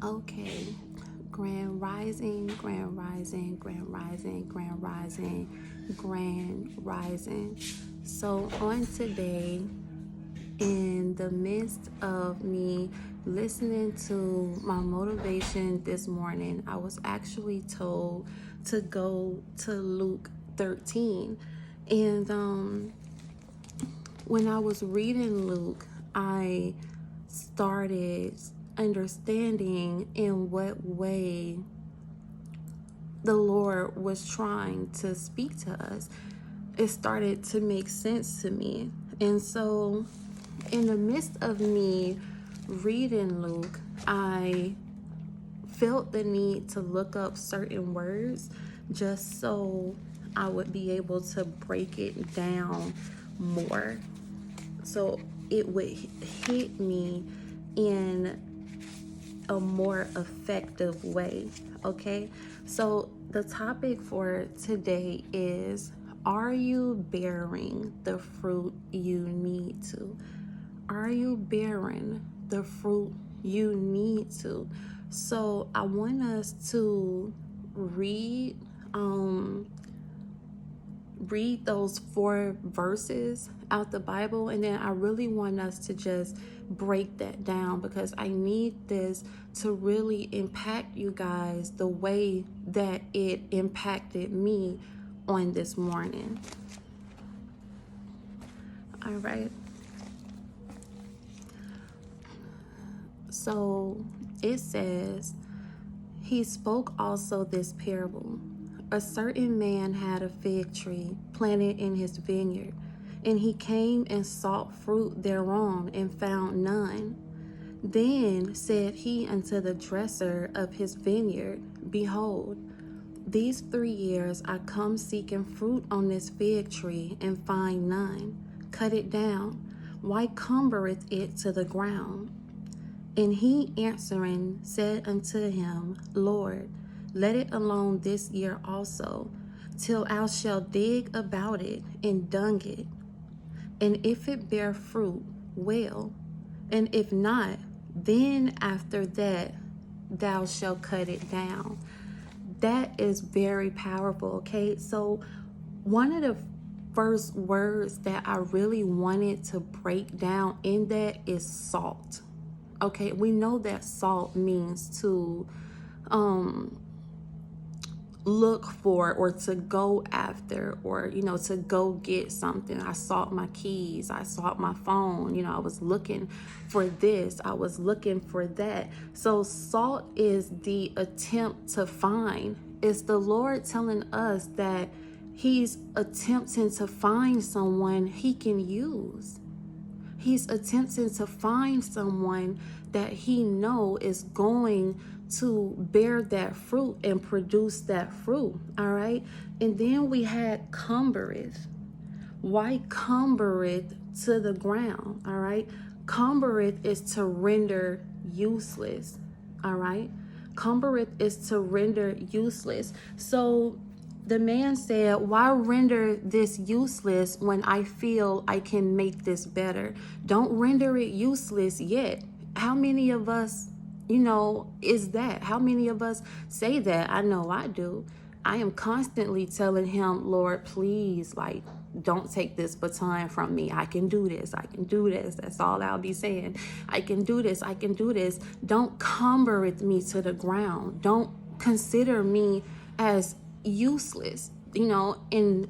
Okay, grand rising, grand rising, grand rising, grand rising, grand rising. So, on today, in the midst of me listening to my motivation this morning, I was actually told to go to Luke 13. And when I was reading Luke, I started understanding in what way the Lord was trying to speak to us. It started to make sense to me. And so, in the midst of me reading Luke, I felt the need to look up certain words just so I would be able to break it down more. So it would hit me in a more effective way. Okay, so the topic for today is, are you bearing the fruit you need to? Are you bearing the fruit you need to? So I want us to read those 4 verses out the Bible, and then I really want us to just break that down, because I need this to really impact you guys the way that it impacted me on this morning. All right. So it says, he spoke also this parable. A certain man had a fig tree planted in his vineyard, and he came and sought fruit thereon, and found none. Then said he unto the dresser of his vineyard, Behold, these 3 years I come seeking fruit on this fig tree, and find none. Cut it down. Why cumbereth it to the ground? And he answering said unto him, Lord, let it alone this year also, till I shall dig about it and dung it. And if it bear fruit, well. And if not, then after that thou shalt cut it down. That is very powerful, okay? So one of the first words that I really wanted to break down in that is salt. Okay, we know that salt means to look for, or to go after, or to go get something. I sought my keys, I sought my phone, I was looking for this, I was looking for that. So salt is the attempt to find. It's the Lord telling us that he's attempting to find someone he can use. He's attempting to find someone that he know is going to bear that fruit and produce that fruit. All right. And then we had cumbereth. Why cumbereth to the ground? All right. Cumbereth is to render useless. All right. Cumbereth is to render useless. So the man said, why render this useless when I feel I can make this better? Don't render it useless yet. How many of us, is that? How many of us say that? I know I do. I am constantly telling him, Lord, please, don't take this baton from me. I can do this. I can do this. That's all I'll be saying. I can do this. I can do this. Don't cumbereth me to the ground. Don't consider me as useless, and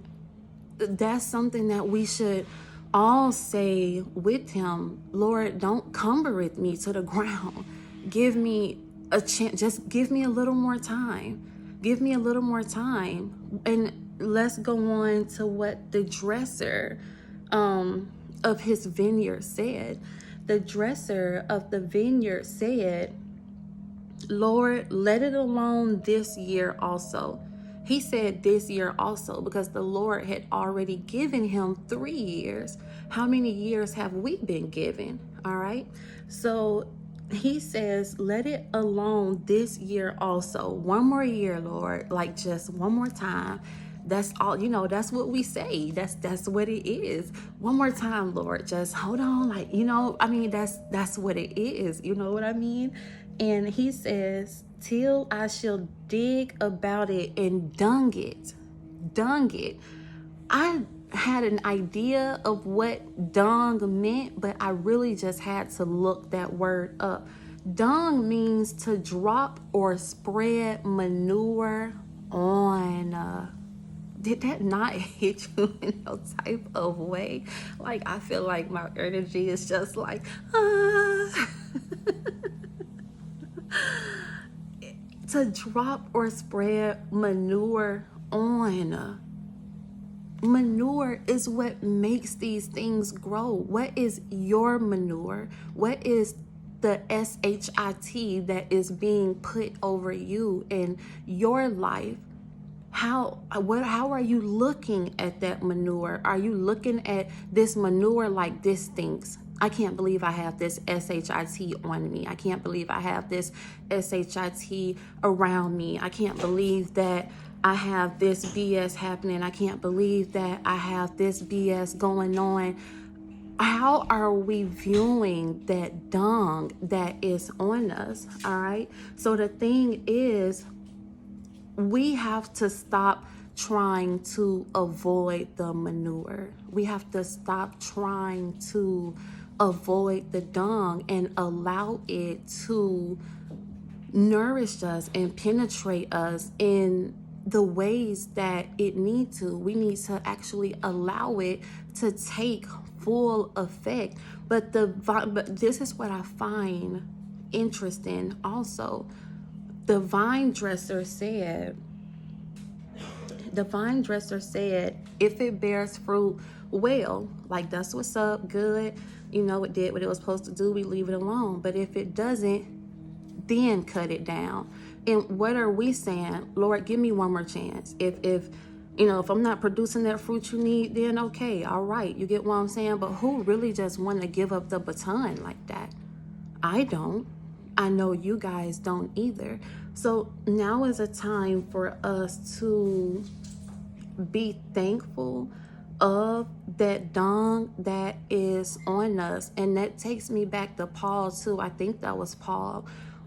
that's something that we should all say with him. Lord, don't cumbereth me to the ground. Give me a chance. Just give me a little more time. Give me a little more time. And let's go on to what the dresser of his vineyard said. The dresser of the vineyard said, Lord, let it alone this year also. He said this year also because the Lord had already given him 3 years. How many years have we been given? All right. So he says, let it alone this year also. One more year, Lord, just one more time. That's all, that's what we say. That's what it is. One more time, Lord, just hold on. Like, that's what it is. You know what I mean? And he says, till I shall dig about it and dung it. Dung it. I had an idea of what dung meant, but I really just had to look that word up. Dung means to drop or spread manure on. Did that not hit you in no type of way? Like, I feel like my energy is just like, to drop or spread manure on. Manure is what makes these things grow. What is your manure? What is the SHIT that is being put over you in your life? How are you looking at that manure? Are you looking at this manure like this stinks? I can't believe I have this SHIT on me. I can't believe I have this SHIT around me. I can't believe that I have this BS happening. I can't believe that I have this BS going on. How are we viewing that dung that is on us? All right. So the thing is, we have to stop trying to avoid the manure. We have to stop trying to avoid the dung and allow it to nourish us and penetrate us in the ways that it needs to. We need to actually allow it to take full effect. But this is what I find interesting also. The vine dresser said, if it bears fruit, well, like, that's what's up, good. It did what it was supposed to do, we leave it alone. But if it doesn't, then cut it down. And what are we saying? Lord, give me one more chance. If I'm not producing that fruit you need, then okay, all right, you get what I'm saying? But who really just want to give up the baton like that? I don't. I know you guys don't either. So now is a time for us to be thankful of that dung that is on us. And that takes me back to Paul too. I think that was Paul,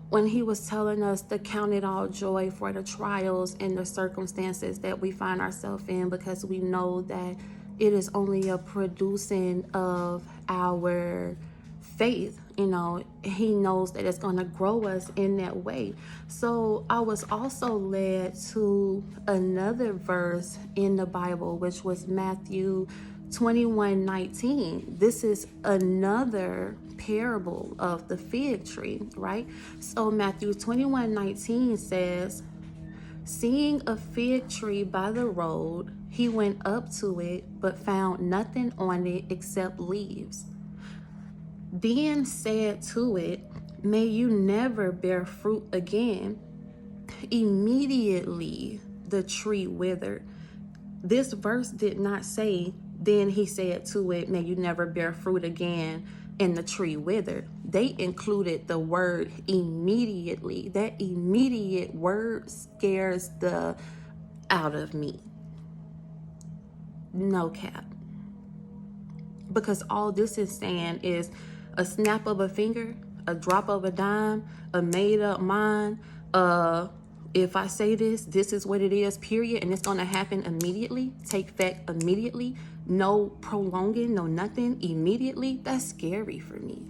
when he was telling us to count it all joy for the trials and the circumstances that we find ourselves in, because we know that it is only a producing of our faith. He knows that it's going to grow us in that way. So I was also led to another verse in the Bible, which was Matthew 21:19. This is another parable of the fig tree, right? So Matthew 21:19 says, seeing a fig tree by the road, he went up to it, but found nothing on it except leaves. Then said to it, may you never bear fruit again. Immediately the tree withered. This verse did not say, then he said to it, may you never bear fruit again, and the tree withered. They included the word immediately. That immediate word scares the out of me. No cap. Because all this is saying is a snap of a finger, a drop of a dime, a made up mind. If I say this, this is what it is, period. And it's going to happen immediately, take effect immediately. No prolonging, no nothing, immediately. That's scary for me.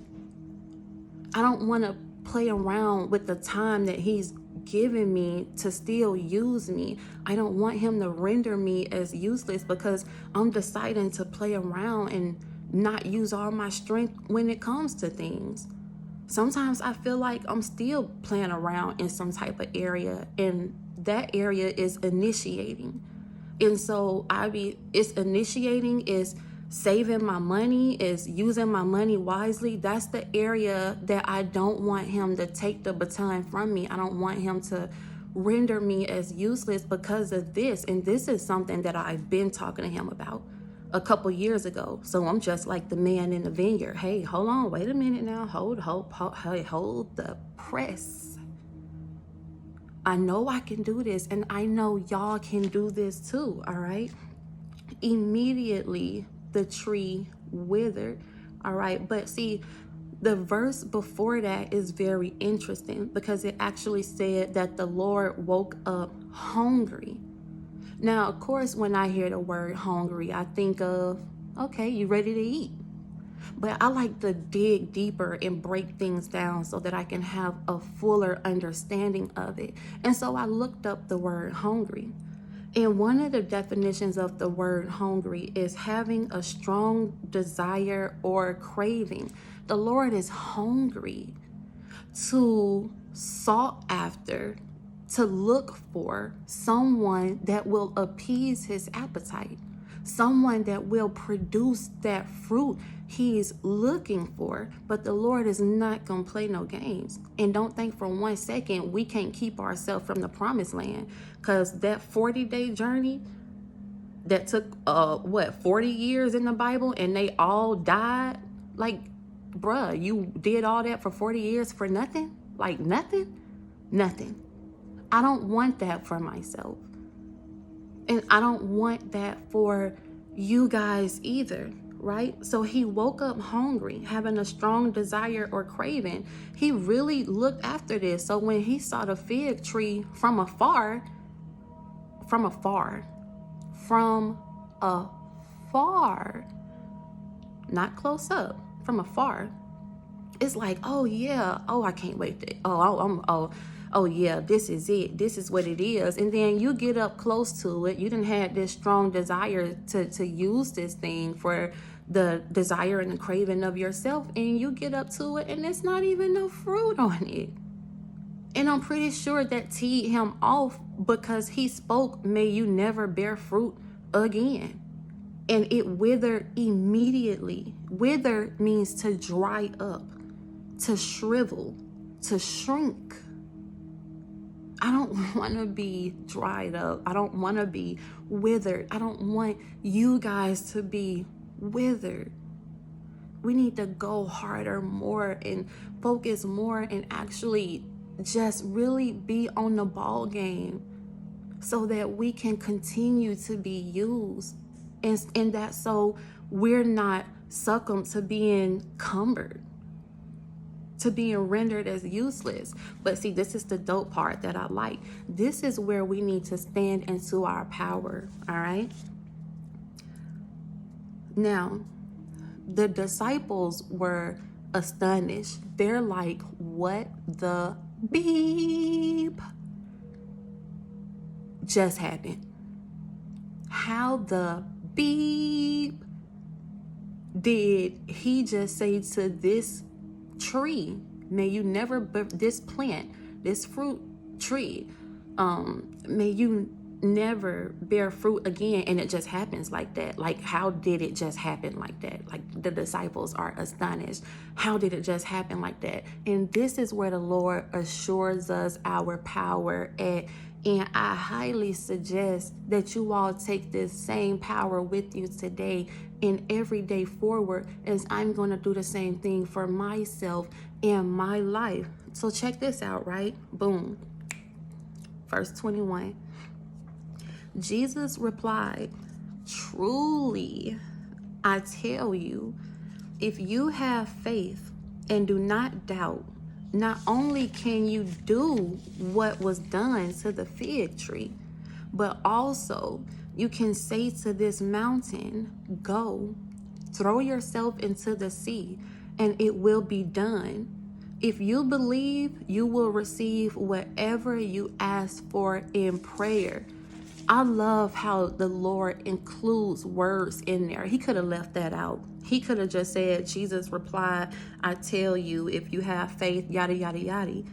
I don't want to play around with the time that he's given me to still use me. I don't want him to render me as useless because I'm deciding to play around and not use all my strength when it comes to things. Sometimes I feel like I'm still playing around in some type of area, and that area is initiating. And so it's initiating, is saving my money, is using my money wisely. That's the area that I don't want him to take the baton from me. I don't want him to render me as useless because of this. And this is something that I've been talking to him about a couple years ago. So I'm just like the man in the vineyard. Hey, hold on, wait a minute now. Hold the press. I know I can do this, and I know y'all can do this too, all right? Immediately the tree withered, all right? But see, the verse before that is very interesting because it actually said that the Lord woke up hungry. Now, of course, when I hear the word hungry, I think of, okay, you ready to eat. But I like to dig deeper and break things down so that I can have a fuller understanding of it. And so I looked up the word hungry. And one of the definitions of the word hungry is having a strong desire or craving. The Lord is hungry to sought after, to look for someone that will appease his appetite, someone that will produce that fruit he's looking for. But the Lord is not going to play no games. And don't think for 1 second we can't keep ourselves from the promised land, because that 40-day journey that took 40 years in the Bible, and they all died. Like, bruh, you did all that for 40 years for nothing? Like nothing? I don't want that for myself. And I don't want that for you guys either, right? So he woke up hungry, having a strong desire or craving. He really looked after this. So when he saw the fig tree from afar, not close up, from afar, it's like, oh yeah, oh, I can't wait to, oh yeah, this is it, this is what it is. And then you get up close to it, you didn't have this strong desire to use this thing for the desire and the craving of yourself, and you get up to it and there's not even no fruit on it. And I'm pretty sure that teed him off, because he spoke, may you never bear fruit again. And it withered immediately. Wither means to dry up, to shrivel, to shrink. I don't want to be dried up. I don't want to be withered. I don't want you guys to be withered. We need to go harder, more, and focus more, and actually just really be on the ball game so that we can continue to be used, and that so we're not succumbed to being cumbered, to being rendered as useless. But see, this is the dope part that I like. This is where we need to stand into our power, all right? Now, the disciples were astonished. They're like, what the beep just happened? How the beep did he just say to this tree, may you never, this plant, this fruit tree, may you never bear fruit again? And it just happens like that. Like, how did it just happen like that? Like, the disciples are astonished. How did it just happen like that? And this is where the Lord assures us our power at. And I highly suggest that you all take this same power with you today and every day forward, as I'm going to do the same thing for myself in my life. So check this out, right? Boom. Verse 21. Jesus replied, truly, I tell you, if you have faith and do not doubt, not only can you do what was done to the fig tree, but also you can say to this mountain, go, throw yourself into the sea, and it will be done. If you believe, you will receive whatever you ask for in prayer. I love how the Lord includes words in there. He could have left that out. He could have just said, Jesus replied, I tell you, if you have faith, yada, yada, yada.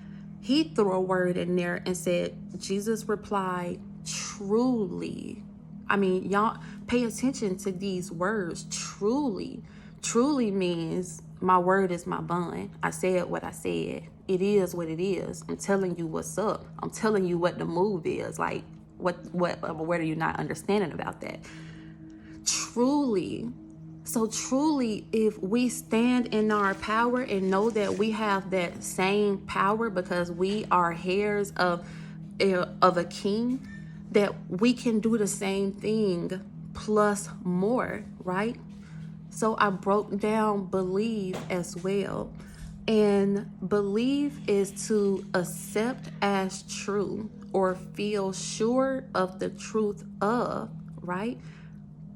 He threw a word in there and said, Jesus replied, truly. I mean, y'all pay attention to these words. Truly. Truly means my word is my bond. I said what I said. It is what it is. I'm telling you what's up. I'm telling you what the move is. Like, what are you not understanding about that? Truly. So truly, if we stand in our power and know that we have that same power, because we are heirs of of a king, that we can do the same thing plus more, right? So I broke down believe as well. And believe is to accept as true or feel sure of the truth of, right?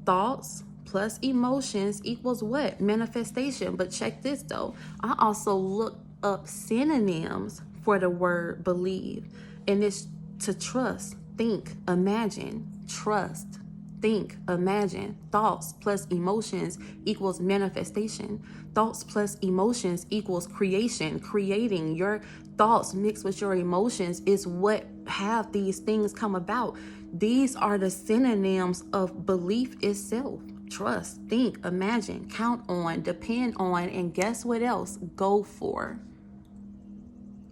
Thoughts plus emotions equals what? Manifestation. But check this though. I also looked up synonyms for the word believe. And it's to trust, think, imagine, trust, think, imagine. Thoughts plus emotions equals manifestation. Thoughts plus emotions equals creation, creating. Your thoughts mixed with your emotions is what have these things come about. These are the synonyms of belief itself. Trust, think, imagine, count on, depend on, and guess what else? Go for.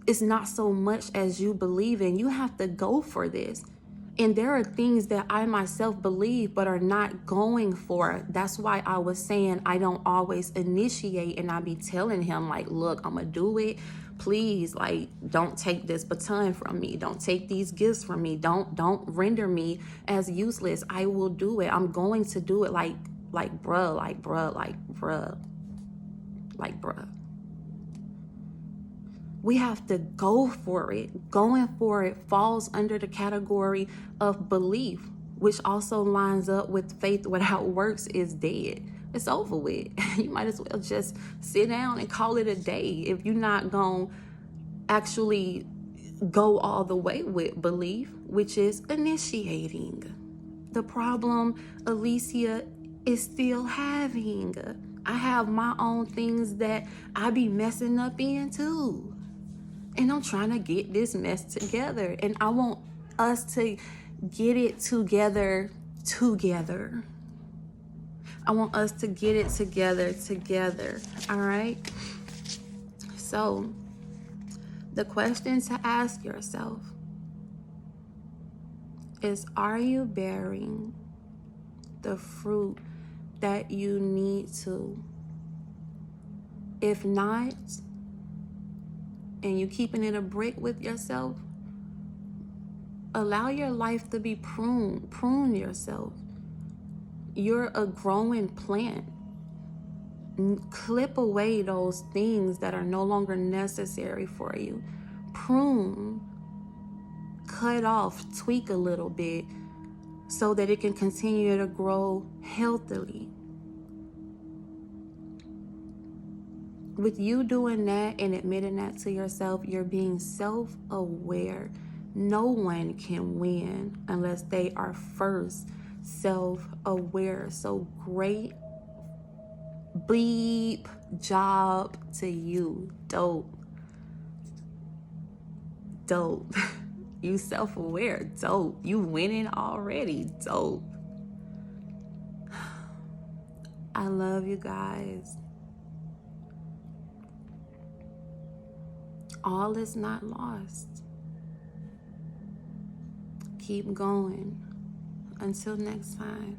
It's not so much as you believe in. You have to go for this. And there are things that I myself believe but are not going for. That's why I was saying I don't always initiate, and I be telling him like, look, I'm gonna do it. Please, like, don't take this baton from me. Don't take these gifts from me. Don't render me as useless. I will do it. I'm going to do it. Like bruh, like bruh, like bruh, like bruh. We have to go for it. Going for it falls under the category of belief, which also lines up with faith without works is dead. It's over with. You might as well just sit down and call it a day if you're not going to actually go all the way with belief, which is initiating. The problem Alicia is still having. I have my own things that I be messing up in too. And I'm trying to get this mess together. And I want us to get it together. I want us to get it together. All right? So, the question to ask yourself is, are you bearing the fruit that you need to? If not, and you keeping it a brick with yourself, allow your life to be prune yourself. You're a growing plant. Clip away those things that are no longer necessary for you. Prune, cut off, tweak a little bit so that it can continue to grow healthily. With you doing that and admitting that to yourself, you're being self-aware. No one can win unless they are first self-aware. So great beep job to you. Dope. You self-aware. Dope. You winning already. Dope. I love you guys. All is not lost. Keep going. Until next time.